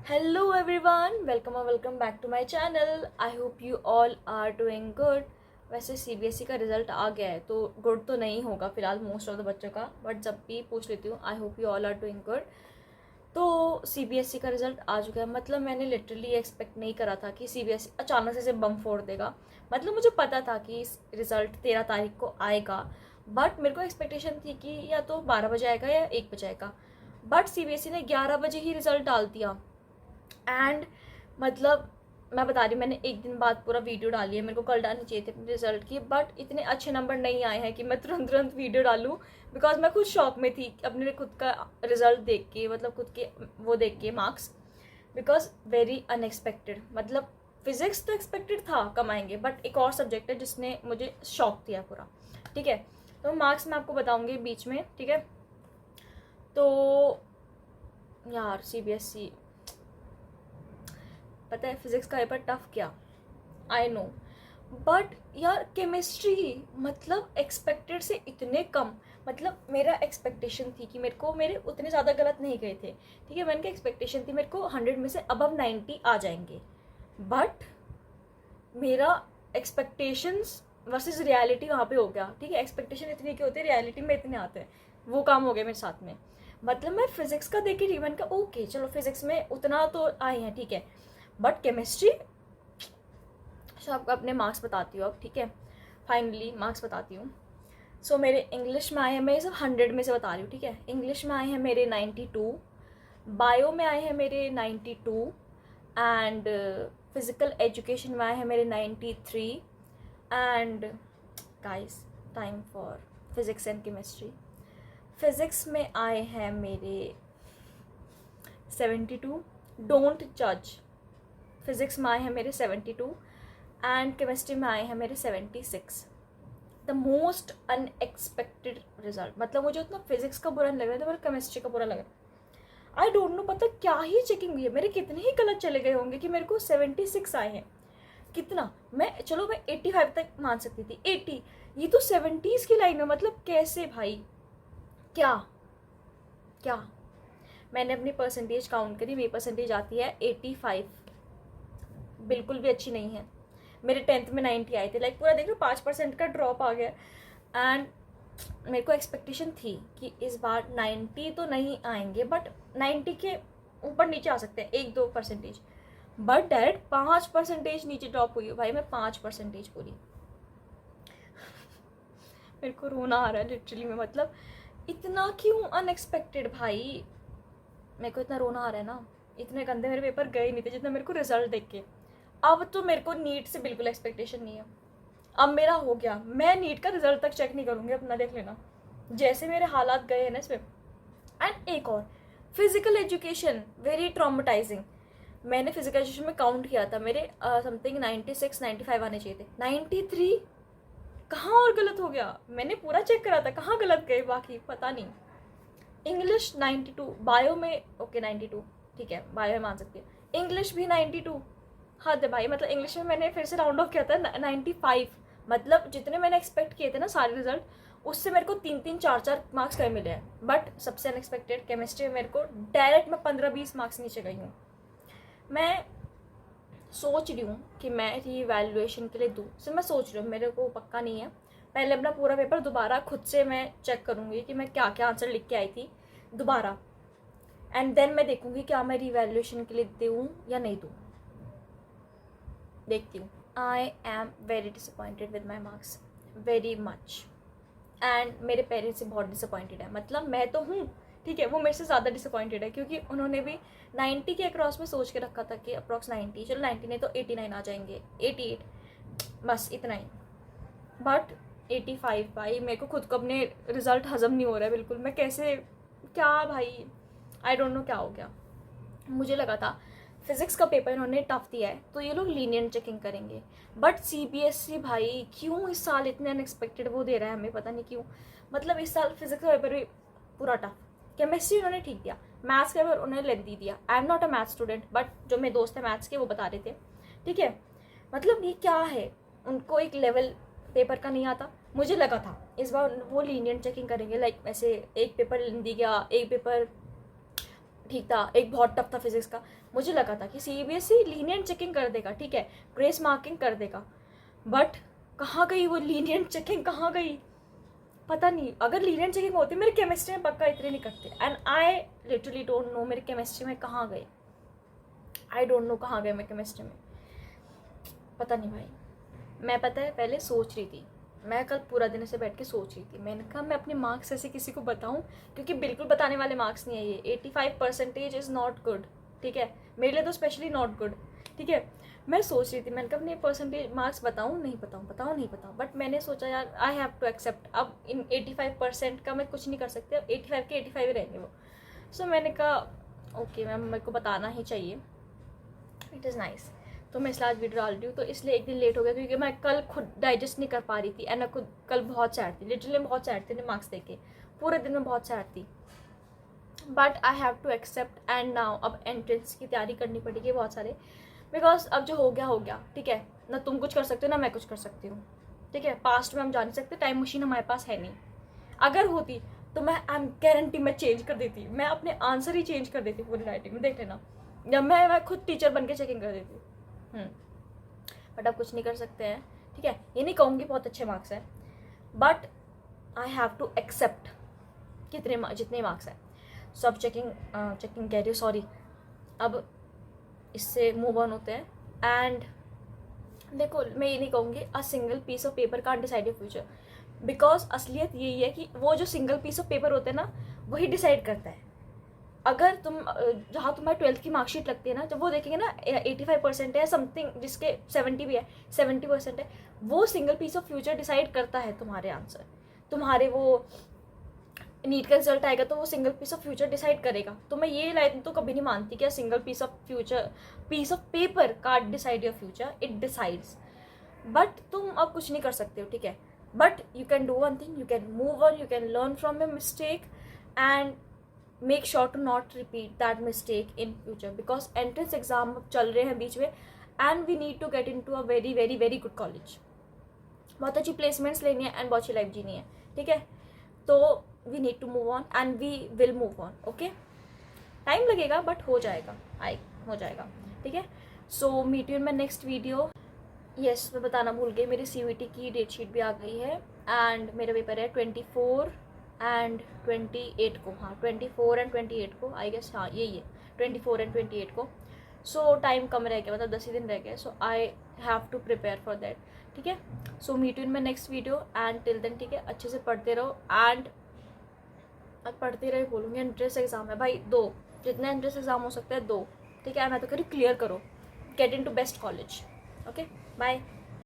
Hello everyone, welcome back to my channel. I hope you all are doing good. वैसे CBSE का result आ गया है तो good तो नहीं होगा फिलहाल मोस्ट ऑफ द बच्चों का, बट जब भी पूछ लेती हूँ I hope you all are doing good. तो सीबीएसई का रिज़ल्ट आ चुका है. मतलब मैंने लिटरली एक्सपेक्ट नहीं करा था कि सीबीएसई अचानक से बम फोड़ देगा. मतलब मुझे पता था कि रिज़ल्ट 13 तारीख को आएगा, बट मेरे को एक्सपेक्टेशन थी कि या तो 12 बजे आएगा या 1 बजे आएगा. बट सीबीएसई ने 11 बजे ही रिज़ल्ट डाल दिया. एंड मतलब मैं बता रही हूँ, मैंने एक दिन बाद पूरा वीडियो डाली है. मेरे को कल डालनी चाहिए थी अपने रिजल्ट की, बट इतने अच्छे नंबर नहीं आए हैं कि मैं तुरंत वीडियो डालूँ. बिकॉज मैं खुद शॉक में थी अपने खुद का रिजल्ट देख के, मतलब खुद के वो देख के मार्क्स. Because very unexpected. मतलब फिजिक्स तो एक्सपेक्टेड था कम आएंगे, बट एक और सब्जेक्ट है जिसने मुझे शॉक दिया पूरा. ठीक है, तो मार्क्स मैं आपको बताऊँगी बीच में. ठीक है, तो यार सीबीएसई, पता है फिजिक्स का पेपर टफ क्या, आई नो, बट यार केमिस्ट्री मतलब एक्सपेक्टेड से इतने कम. मतलब मेरा एक्सपेक्टेशन थी कि मेरे उतने ज़्यादा गलत नहीं गए थे. ठीक है, मैंने क्या एक्सपेक्टेशन थी मेरे को 100 में से अबव 90 आ जाएंगे. बट मेरा एक्सपेक्टेशंस वर्सेस रियलिटी वहाँ पे हो गया. ठीक है, एक्सपेक्टेशन इतने के होते हैं, रियलिटी में इतने आते हैं. वो काम हो गया मेरे साथ में. मतलब मैं फिजिक्स का देख के मैंने कहा ओके चलो फिजिक्स में उतना तो आए हैं, ठीक है. बट केमिस्ट्री, सो आपको अपने मार्क्स बताती हूँ अब. ठीक है, फाइनली मार्क्स बताती हूँ. सो मेरे इंग्लिश में आए हैं, मैं सब 100 में से बता रही हूँ. ठीक है, इंग्लिश में आए हैं मेरे 92, बायो में आए हैं मेरे 92, एंड फिज़िकल एजुकेशन में आए हैं मेरे 93. And guys, time for physics and chemistry. Physics में आए हैं मेरे 72, डोंट जज. फिज़िक्स में आए हैं मेरे 72 एंड केमिस्ट्री में आए हैं मेरे 76. The most unexpected result. मतलब मुझे उतना फिजिक्स का बुरा नहीं लग रहा था, मेरे केमिस्ट्री का बुरा लग रहा. आई डोंट नो, पता क्या ही चेकिंग हुई है, मेरे कितने ही गलत चले गए होंगे कि मेरे को 76 आए हैं. कितना मैं 85 तक मान सकती थी. 80, ये तो 70s की लाइन में. मतलब कैसे भाई, क्या क्या. मैंने अपनी परसेंटेज काउंट करी, मेरी परसेंटेज आती है 85. बिल्कुल भी अच्छी नहीं है. मेरे 10th में 90 आए थे. लाइक पूरा देख लो 5% का ड्रॉप आ गया. एंड मेरे को एक्सपेक्टेशन थी कि इस बार 90 तो नहीं आएंगे, बट 90 के ऊपर नीचे आ सकते हैं 1-2%. बट डायरेक्ट 5% नीचे ड्रॉप हुई भाई. मैं 5% पूरी मेरे को रोना आ रहा है लिटरली में. मतलब इतना क्यों अनएक्सपेक्टेड भाई. मेरे को इतना रोना आ रहा है ना, इतने गंदे मेरे पेपर गए नहीं थे जितना मेरे को रिजल्ट देख के. अब तो मेरे को नीट से बिल्कुल एक्सपेक्टेशन नहीं है. अब मेरा हो गया, मैं नीट का रिजल्ट तक चेक नहीं करूँगी. अपना देख लेना जैसे मेरे हालात गए हैं ना इसमें. एंड एक और, फिजिकल एजुकेशन वेरी ट्रॉमेटाइजिंग. मैंने फिजिकल एजुकेशन में काउंट किया था, मेरे समथिंग 96-95 आने चाहिए थे. 93 कहाँ और गलत हो गया. मैंने पूरा चेक करा था, कहाँ गलत गए बाकी पता नहीं. इंग्लिश 92, बायो में ओके 92, ठीक है बायो में मान सकती है. इंग्लिश भी 92, हद है भाई. मतलब इंग्लिश में मैंने फिर से राउंड ऑफ किया था 95. मतलब जितने मैंने एक्सपेक्ट किए थे ना सारे रिजल्ट, उससे मेरे को 3-4 मार्क्स कम मिले हैं. बट सबसे अनएक्सपेक्टेड केमिस्ट्री में मेरे को डायरेक्ट मैं 15-20 मार्क्स नीचे गई हूँ. मैं सोच रही हूँ कि मैं रीवैल्यूएशन के लिए दूँ. सिर्फ मैं सोच रही हूँ, मेरे को पक्का नहीं है. पहले अपना पूरा पेपर दोबारा खुद से मैं चेक करूँगी कि मैं क्या क्या आंसर लिख के आई थी दोबारा. एंड देन मैं देखूँगी क्या मैं रीवैल्यूएशन के लिए दूँ या नहीं दूँ. देखती हूँ. I am very disappointed with my marks, very much. And मेरे पेरेंट्स से बहुत डिसअपॉइंटेड है. मतलब मैं तो हूँ ठीक है, वो मेरे से ज़्यादा डिसअपॉइंटेड है क्योंकि उन्होंने भी 90 के अक्रॉस में सोच के रखा था कि अप्रॉक्स 90, चलो 90 नहीं तो 89 आ जाएंगे, 88, बस इतना ही. बट 85 भाई, मेरे को खुद को अपने रिजल्ट हजम नहीं हो रहा है बिल्कुल. मैं कैसे, क्या भाई, आई डोंट नो क्या हो गया. मुझे लगा था फिजिक्स का पेपर इन्होंने टफ दिया है तो ये लोग लीनियंट चेकिंग करेंगे. बट सीबीएसई भाई क्यों इस साल इतने अनएक्सपेक्टेड वो दे रहा है हमें, पता नहीं क्यों. मतलब इस साल फिजिक्स का पेपर भी पूरा टफ. केमिस्ट्री उन्होंने ठीक दिया, मैथ्स का पेपर उन्होंने लेंथी दिया. I am not a maths student, but जो मेरे दोस्त हैं मैथ्स के वो बता रहे थे. ठीक है, मतलब ये क्या है, उनको एक लेवल पेपर का नहीं आता. मुझे लगा था इस बार वो लीनियंट चेकिंग करेंगे. लाइक ऐसे एक पेपर लेंथी गया, एक पेपर ठीक था, एक बहुत टफ था फिजिक्स का. मुझे लगा था कि CBSE लीनियंट चेकिंग कर देगा, ठीक है, ग्रेस मार्किंग कर देगा, बट कहाँ गई वो लीनियंट चेकिंग, कहाँ गई पता नहीं। अगर लीनियंट चेकिंग होती मेरी केमिस्ट्री में पक्का इतने नहीं करते, and I literally don't know मेरे केमिस्ट्री में कहाँ गए, आई डोंट नो कहाँ गए मैं केमिस्ट्री में, पता नहीं भाई। मैं पता है पहले सोच रही थी, मैं कल पूरा दिन ऐसे बैठ के सोच रही थी, मैंने कहा मैं अपने मार्क्स ऐसे किसी को बताऊं, क्योंकि बिल्कुल बताने वाले मार्क्स नहीं है ये। 85% इज़ नॉट गुड, ठीक है, मेरे लिए तो स्पेशली नॉट गुड, ठीक है। मैं सोच रही थी, मैंने कहा अपने परसेंटेज मार्क्स बताऊं नहीं बताऊं, बट मैंने सोचा यार आई हैव टू एक्सेप्ट, अब इन 85% का मैं कुछ नहीं कर सकती, अब 85 के 85 ही रहेंगे वो। सो मैंने कहा ओके मैम, मेरे को बताना ही चाहिए, इट इज़ नाइस। तो मैं इसलिए आज वीडियो डाल रही हूँ, तो इसलिए एक दिन लेट हो गया क्योंकि मैं कल खुद डाइजेस्ट नहीं कर पा रही थी, एंड मैं खुद कल बहुत सैड थी, लिटरली बहुत सैड थी मार्क्स देके, पूरे दिन में बहुत सैड थी, but I have to accept. And now अब एंट्रेंस की तैयारी करनी पड़ेगी बहुत सारे, बिकॉज अब जो हो गया, ठीक है, ना तुम कुछ कर सकते हो ना मैं कुछ कर सकती हूँ, ठीक है। पास्ट में हम जा नहीं सकते, टाइम मशीन हमारे पास है नहीं, अगर होती तो मैं आई एम गारंटी मैं चेंज कर देती, मैं अपने आंसर ही चेंज कर देती पूरी राइटिंग में, देख लेना, जब मैं खुद टीचर बन के चेकिंग कर देती। बट अब कुछ नहीं कर सकते हैं, ठीक है, ये नहीं कहूँगी बहुत अच्छे मार्क्स हैं, but I have to accept जितने मार्क्स हैं सब चेकिंग कह रही हूँ, सॉरी, अब इससे मूव ऑन होते हैं। एंड देखो मैं ये नहीं कहूँगी a single piece of paper can't decide your future, because असलियत यही है कि वो जो सिंगल पीस ऑफ पेपर होते हैं ना वही डिसाइड करता है। अगर तुम जहाँ तुम्हारी 12th की मार्कशीट लगती है ना, जब वो देखेंगे ना 85% है समथिंग, जिसके 70 भी है, 70% है, वो single piece of future decide करता है तुम्हारे आंसर। तुम्हारे वो नीट का रिजल्ट आएगा तो वो single piece of future decide करेगा। तो मैं ये लाइन तो कभी नहीं मानती कि single piece of paper can't decide your future, it decides. But तुम अब कुछ नहीं कर सकते हो, ठीक है, but you can do one thing, you can move on, you can learn from your mistake and make sure to not repeat that mistake in future, because entrance exam चल रहे हैं बीच में, and we need to get into a very very very good college, बहुत अच्छी placements लेनी है and बहुत अच्छी लाइफ जीनी है, ठीक है। तो we need to move on and we will move on, okay, time लगेगा बट हो जाएगा, हो जाएगा, ठीक है। So meet you in my next video. Yes, मैं बताना भूल गई, मेरी CUET की डेट शीट भी आ गई है, एंड मेरा पेपर है 24 एंड 28 को, हाँ 24 एंड 28 को, आई गेस, हाँ यही है 24 एंड 28 को। सो टाइम कम रह गया, मतलब 10 ही दिन रह गए, so I have to prepare for that, ठीक है। So meet you in my next video and till then, ठीक है, अच्छे से पढ़ते रहो, एंड पढ़ते रहे बोलूँगी, एंट्रेंस एग्जाम है भाई, 2 जितने एंट्रेंस एग्जाम हो सकता है 2, ठीक है, मैं तो कह रही क्लियर करो, get into best college, okay, bye.